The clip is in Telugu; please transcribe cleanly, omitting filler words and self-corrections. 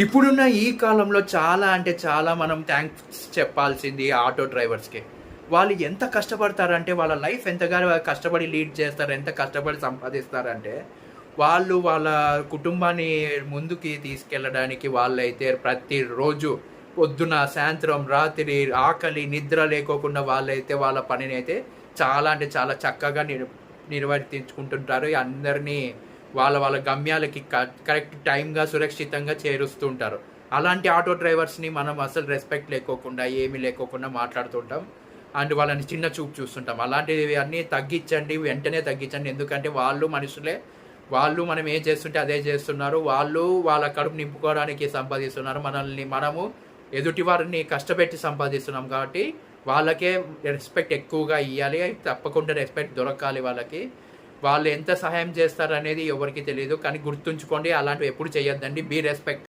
ఇప్పుడున్న ఈ కాలంలో చాలా అంటే చాలా మనం థ్యాంక్స్ చెప్పాల్సింది ఆటో డ్రైవర్స్‌కే. వాళ్ళు ఎంత కష్టపడతారంటే వాళ్ళ లైఫ్ ఎంతగానో కష్టపడి లీడ్ చేస్తారు. ఎంత కష్టపడి సంపాదిస్తారంటే, వాళ్ళు వాళ్ళ కుటుంబాన్ని ముందుకి తీసుకెళ్ళడానికి వాళ్ళైతే ప్రతిరోజు పొద్దున, సాయంత్రం, రాత్రి ఆకలి, నిద్ర లేకోకుండా వాళ్ళైతే వాళ్ళ పనినైతే చాలా అంటే చాలా చక్కగా నిర్వర్తించుకుంటుంటారు. అందరినీ వాళ్ళ వాళ్ళ గమ్యాలకి కరెక్ట్ టైమ్‌గా సురక్షితంగా చేరుస్తూ ఉంటారు. అలాంటి ఆటో డ్రైవర్స్‌ని మనం అసలు రెస్పెక్ట్ లేకోకుండా, ఏమీ లేకోకుండా మాట్లాడుతుంటాం. అండ్ వాళ్ళని చిన్న చూపు చూస్తుంటాం. అలాంటివి అన్నీ తగ్గించండి. వెంటనే తగ్గించండి. ఎందుకంటే వాళ్ళు మనుషులే. వాళ్ళు మనం ఏం చేస్తుంటే అదే చేస్తున్నారు. వాళ్ళు వాళ్ళ కడుపు నింపుకోవడానికి సంపాదిస్తున్నారు. మనము ఎదుటి వారిని కష్టపెట్టి సంపాదిస్తున్నాం కాబట్టి వాళ్ళకే రెస్పెక్ట్ ఎక్కువగా ఇయ్యాలి. తప్పకుండా రెస్పెక్ట్ దొరకాలి వాళ్ళకి. వాళ్ళు ఎంత సహాయం చేస్తారనేది ఎవరికీ తెలీదు. కానీ గుర్తుంచుకోండి అలాంటివి ఎప్పుడు చేయొద్దండి. Be respect.